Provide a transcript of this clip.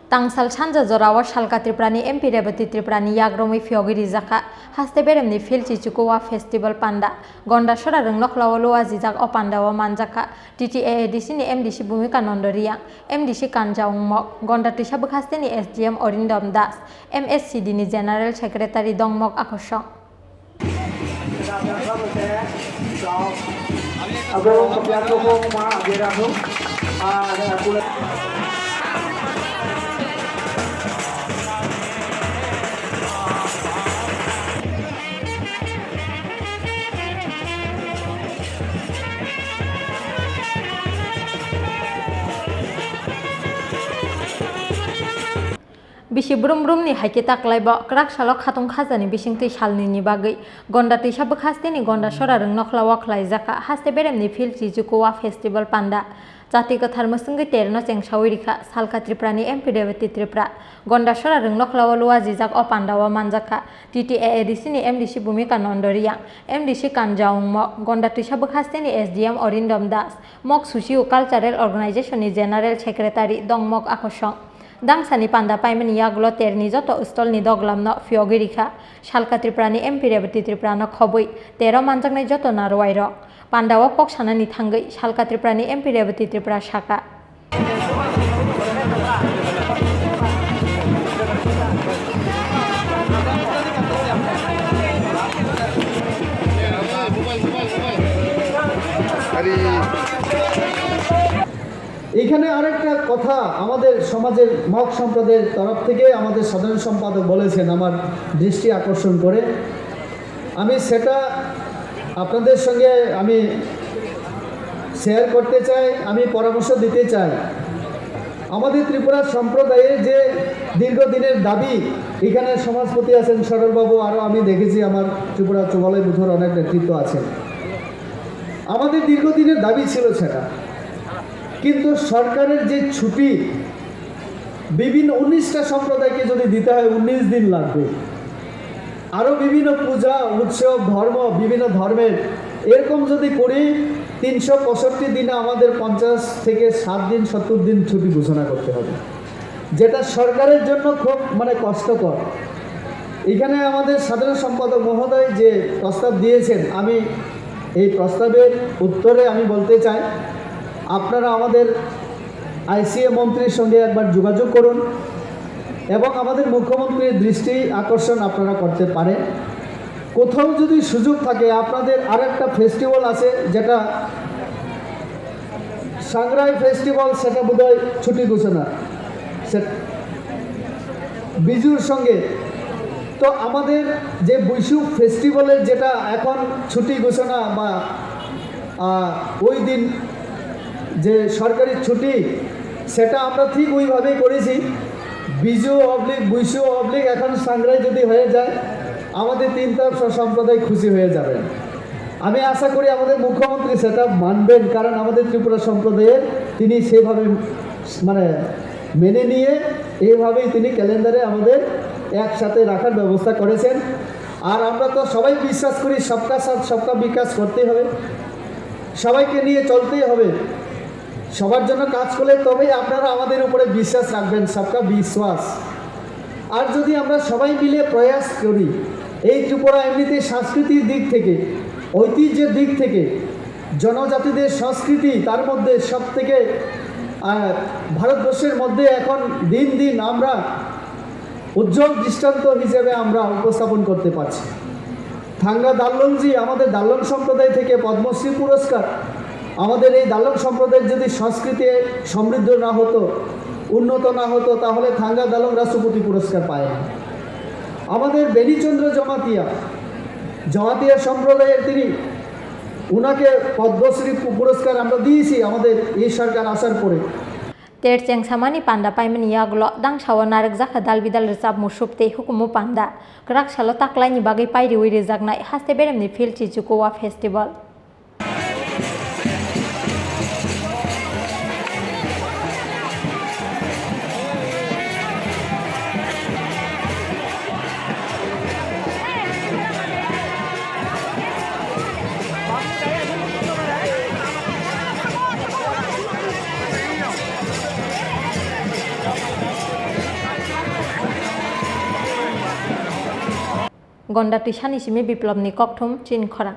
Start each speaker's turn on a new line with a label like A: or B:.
A: Tangsal Chanja Zorawa Shalka Triprani MP Rebati Triprani Yagromi Fiogiri Zaka Haste Beremni Filchi Chukowa Festival Panda Gonda Shora Rungloklawa Zizak Opandawa Manjaka TTA Disini MDC Bumika Nondoria MDC Kanjaung Mok Gonda Tishabuk Hasteni SGM Orindom Das MSC Dini General Secretary Dongmok Akoshong Bisi brum ni haike taklai bo krak salok khatung khajani bisingtui salni ni bagui gonda tuisa bkhasteni gonda sora rung nokhlawa khlaijaka haste beremni fil chijukowa festival panda jati kathar musungui terno chengsawi rikha salka triprani MP Rebati Tripura gonda sora rung nokhlawa luwa jijak o pandawa manjaka TTA disini MDC Bumika Nondoria MDC Kanjaung Mok gonda tuisa bkhasteni SDM Orindom Das Mok Susiu Cultural Organization ni General Secretary Dongmok Akoshong Dangsani panda paimani yaglo terni joto stol ni doglamno fiogirikha Shalka Triprani MP Rebati Tripura no khobui tero manjaknai joto narwai rok pandawo kok sanani thangui Shalka Triprani MP Rebati Tripura shaka
B: এখানে আরেকটা কথা আমাদের সমাজের mock সম্প্রদায়ের তরফ থেকে আমাদের সাধারণ সম্পাদক বলেছেন আমার দৃষ্টি আকর্ষণ করে আমি সেটা আপনাদের সঙ্গে আমি শেয়ার করতে চাই আমি পরামর্শ দিতে চাই আমাদের ত্রিপুরা সম্প্রদায়ের যে দীর্ঘদিনের দাবি এখানে সমাজপতি আছেন সরলবাবু আরও আমি দেখেছি আমার ত্রিপুরা চৌবালাই বুথের অনেক নেতৃত্ব আছেন আমাদের দীর্ঘদিনের দাবি ছিল সেটা কিন্তু সরকারের যে ছুটি বিভিন্ন 19টা সম্প্রদায়কে যদি দিতে হয় 19 দিন লাগবে আরও বিভিন্ন পূজা উৎসব ধর্ম বিভিন্ন ধর্মের এরকম যদি করি 365 দিনে আমাদের 50 থেকে 7 দিন 70 দিন ছুটি ঘোষণা করতে হবে যেটা সরকারের জন্য খুব কষ্টকর এখানে আমাদের সাধারণ সম্পাদক মহোদয় যে প্রস্তাব দিয়েছেন আমি এই প্রস্তাবের উত্তরে আমি বলতে চাই আপনারা আমাদের আইসিএ মন্ত্রীর সঙ্গে একবার যোগাযোগ করুন এবং আমাদের মুখ্যমন্ত্রীর দৃষ্টি আকর্ষণ আপনারা করতে পারেন কোথাও যদি সুযোগ থাকে আপনাদের আরেকটা ফেস্টিভ্যাল আছে যেটা সাংগ্রাই ফেস্টিভ্যাল সেটা বোধহয় ছুটি ঘোষণা বিজুর সঙ্গে তো আমাদের যে বৈশু ফেস্টিভ্যালের যেটা এখন ছুটি ঘোষণা বা ওই দিন যে সরকারি ছুটি সেটা আমরা ঠিক ওইভাবেই করেছি বিজু অবলিক বৈশু অবলিক এখন সাংগ্রাই যদি হয়ে যায় আমাদের তিনটা সম্প্রদায় খুশি হয়ে যাবেন আমি আশা করি আমাদের মুখ্যমন্ত্রী সেটা মানবেন কারণ আমাদের ত্রিপুরা সম্প্রদায়ের তিনি সেভাবে মেনে নিয়ে এইভাবেই তিনি ক্যালেন্ডারে আমাদের একসাথে রাখার ব্যবস্থা করেছেন আর আমরা তো সবাই বিশ্বাস করি সবকা সাথ সবকা বিকাশ করতেই হবে সবাইকে নিয়ে চলতেই হবে সবার জন্য কাজ করলে তবেই আপনারা আমাদের উপরে বিশ্বাস রাখবেন সবকা বিশ্বাস আর যদি আমরা সবাই মিলে প্রয়াস করি এই ত্রিপুরা এমনিতে সাংস্কৃতিক দিক থেকে ঐতিহ্যের দিক থেকে জনজাতিদের সংস্কৃতি তার মধ্যে সবথেকে ভারতবর্ষের মধ্যে এখন দিন দিন আমরা উজ্জ্বল দৃষ্টান্ত হিসেবে আমরা উপস্থাপন করতে পারছি থাঙ্গা দাল্লংজি আমাদের দাল্লং সম্প্রদায় থেকে পদ্মশ্রী পুরস্কার আমাদের এই দাল্লং সম্প্রদায়ের যদি সংস্কৃতি সমৃদ্ধ না হতো উন্নত না হতো তাহলে থাঙ্গা দাল্লং রাষ্ট্রপতি পুরস্কার পায় না আমাদের বেনিচন্দ্র জমাতিয়া সম্প্রদায়ের তিনি উনাকে পদ্মশ্রী পুরস্কার আমরা দিয়েছি আমাদের এই সরকার আসার পরে
A: ter chengsamani panda paimani yaglo dangsawa narek jaka dalbidal recap musupte hukumu panda krak salo taklaini bagai pairi wi rejaknai haste beremni fil chichukowa festival गन्डाटी सानि सिमी बिप्लबनि ककथुम चिन खरा।